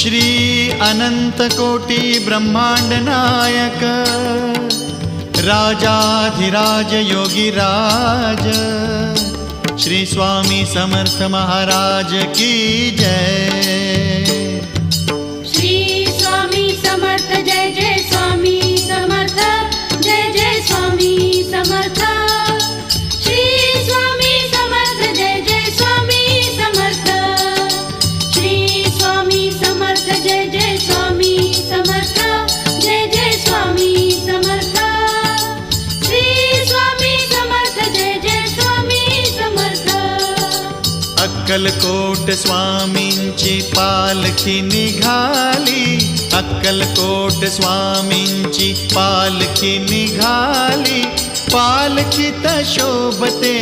श्री अनंत कोटी ब्रह्मांड नायक राजाधिराज योगीराज श्री स्वामी समर्थ महाराज की जय। श्री स्वामी समर्थ जय जय स्वामी समर्थ जय जय स्वामी समर्थ। श्री स्वामी समर्थ जय जय स्वामी समर्थ। श्री स्वामी समर्थ जय जय स्वामी समर्थ जय जय स्वामी समर्थ। श्री स्वामी समर्थ जय जय स्वामी समर्थ। अक्कलकोट स्वामींची पालखी निघाली, अक्कलकोट स्वामींची पालखी निघाली, पालखीत शोभते